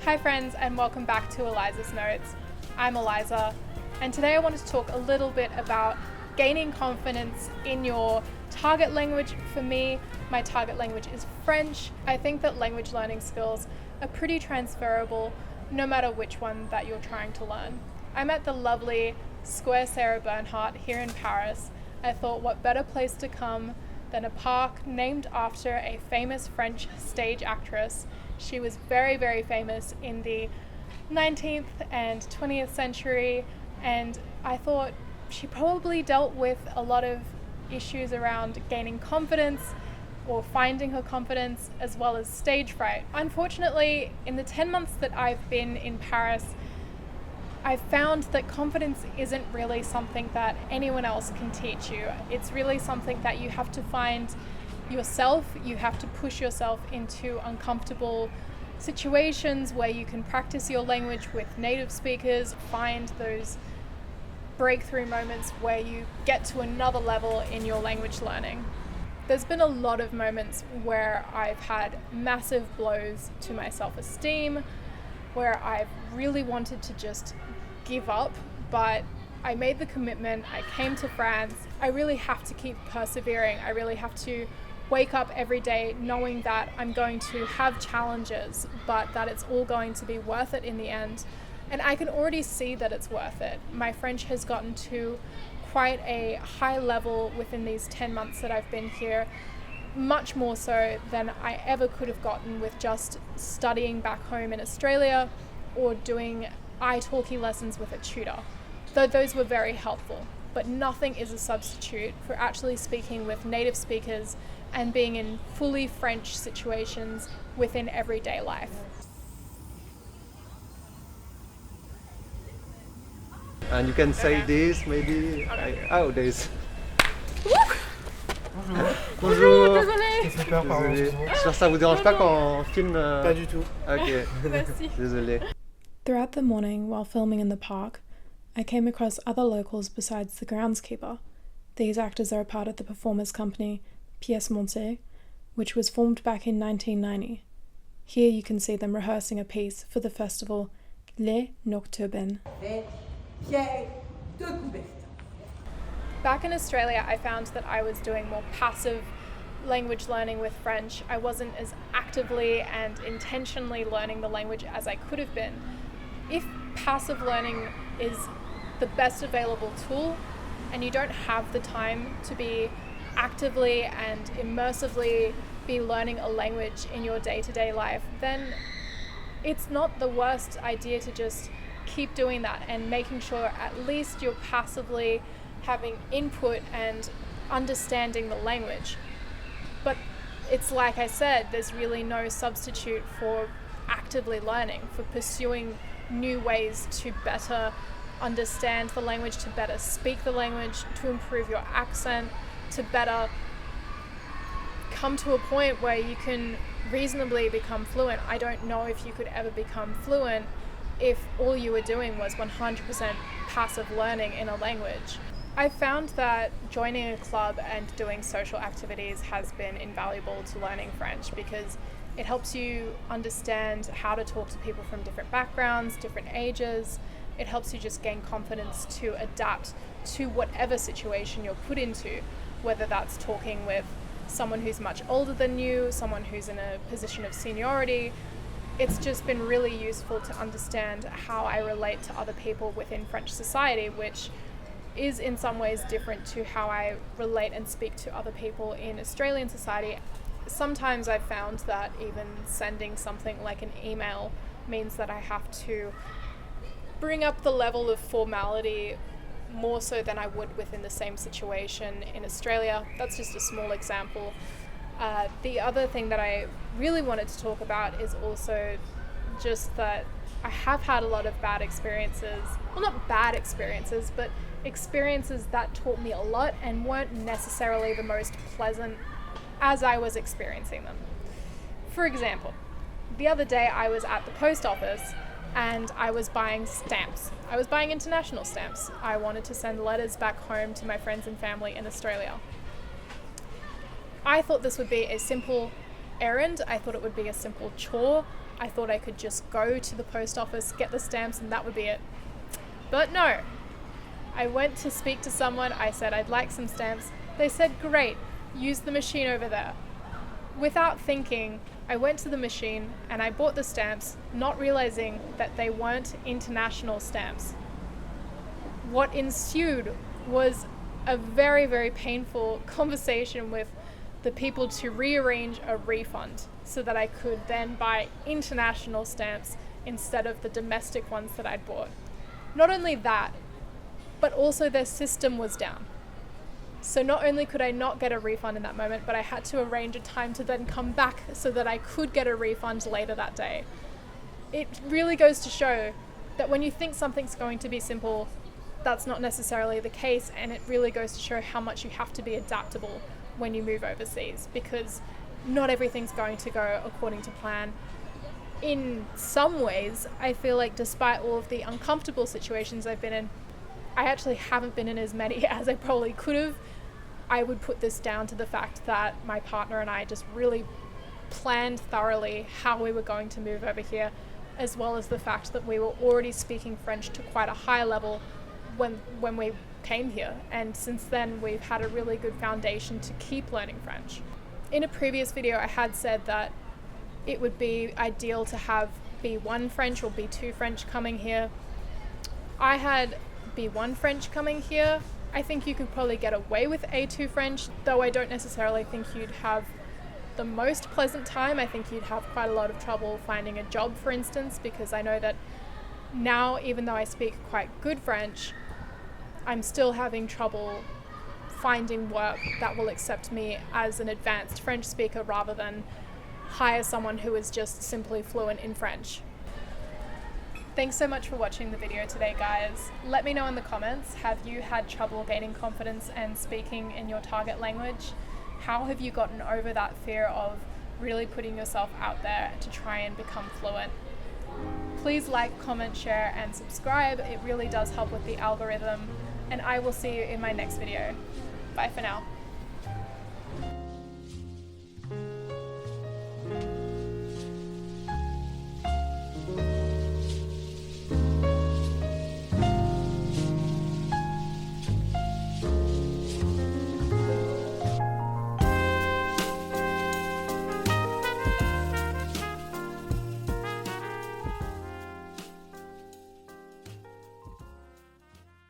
Hi friends, and welcome back to Eliza's Notes. I'm Eliza, and today I wanted to talk a little bit about gaining confidence in your target language. For me, my target language is French. I think that language learning skills are pretty transferable no matter which one that you're trying to learn. I'm at the lovely Square Sarah Bernhardt here in Paris. I thought what better place to come than a park named after a famous French stage actress. She was very, very famous in the 19th and 20th century, and I thought she probably dealt with a lot of issues around gaining confidence or finding her confidence, as well as stage fright. Unfortunately, in the 10 months that I've been in Paris, I've found that confidence isn't really something that anyone else can teach you. It's really something that you have to find yourself. You have to push yourself into uncomfortable situations where you can practice your language with native speakers, find those breakthrough moments where you get to another level in your language learning. There's been a lot of moments where I've had massive blows to my self-esteem, where I've really wanted to just give up, but I made the commitment. I came to France. I really have to keep persevering. I really have to wake up every day knowing that I'm going to have challenges, but that it's all going to be worth it in the end. And I can already see that it's worth it. My French has gotten to quite a high level within these 10 months that I've been here, much more so than I ever could have gotten with just studying back home in Australia or doing italki lessons with a tutor. Though those were very helpful, but nothing is a substitute for actually speaking with native speakers and being in fully French situations within everyday life. And you can say Okay. this maybe. Okay. This. Bonjour, désolé. Super, pardon, Désolé. excuse-moi. J'espère que ça vous dérange pas quand on filme. Pas du tout. Ok. Merci. Désolé. Throughout the morning, while filming in the park, I came across other locals besides the groundskeeper. These actors are a part of the performers company Pièce Montée, which was formed back in 1990. Here you can see them rehearsing a piece for the festival Les Nocturnes. Back in Australia, I found that I was doing more passive language learning with French. I wasn't as actively and intentionally learning the language as I could have been. If passive learning is the best available tool and you don't have the time to be actively and immersively be learning a language in your day-to-day life, then it's not the worst idea to just keep doing that and making sure at least you're passively having input and understanding the language. But it's like I said, there's really no substitute for actively learning, for pursuing new ways to better understand the language, to better speak the language, to improve your accent, to better come to a point where you can reasonably become fluent. I don't know if you could ever become fluent if all you were doing was 100% passive learning in a language. I found that joining a club and doing social activities has been invaluable to learning French because it helps you understand how to talk to people from different backgrounds, different ages. It helps you just gain confidence to adapt to whatever situation you're put into, whether that's talking with someone who's much older than you, someone who's in a position of seniority. It's just been really useful to understand how I relate to other people within French society, which is in some ways different to how I relate and speak to other people in Australian society. Sometimes I've found that even sending something like an email means that I have to bring up the level of formality more so than I would within the same situation in Australia. That's just a small example. The other thing that I really wanted to talk about is also just that I have had a lot of bad experiences. Well, not bad experiences, but experiences that taught me a lot and weren't necessarily the most pleasant as I was experiencing them. For example, the other day I was at the post office and I was buying stamps. I was buying international stamps. I wanted to send letters back home to my friends and family in Australia. I thought this would be a simple errand. I thought it would be a simple chore. I thought I could just go to the post office, get the stamps, and that would be it. But no. I went to speak to someone, I said I'd like some stamps. They said, great, use the machine over there. Without thinking, I went to the machine and I bought the stamps, not realizing that they weren't international stamps. What ensued was a very, very painful conversation with the people to rearrange a refund so that I could then buy international stamps instead of the domestic ones that I'd bought. Not only that, but also their system was down. So not only could I not get a refund in that moment, but I had to arrange a time to then come back so that I could get a refund later that day. It really goes to show that when you think something's going to be simple, that's not necessarily the case, and it really goes to show how much you have to be adaptable when you move overseas, because not everything's going to go according to plan. In some ways, I feel like despite all of the uncomfortable situations I've been in, I actually haven't been in as many as I probably could have. I would put this down to the fact that my partner and I just really planned thoroughly how we were going to move over here, as well as the fact that we were already speaking French to quite a high level when we came here, and since then we've had a really good foundation to keep learning French. In a previous video I had said that it would be ideal to have B1 French or B2 French coming here. I had B1 French coming here. I think you could probably get away with A2 French, though I don't necessarily think you'd have the most pleasant time. I think you'd have quite a lot of trouble finding a job, for instance, because I know that now, even though I speak quite good French, I'm still having trouble finding work that will accept me as an advanced French speaker rather than hire someone who is just simply fluent in French. Thanks so much for watching the video today, guys. Let me know in the comments, have you had trouble gaining confidence and speaking in your target language? How have you gotten over that fear of really putting yourself out there to try and become fluent? Please like, comment, share, and subscribe. It really does help with the algorithm, and I will see you in my next video. Bye for now.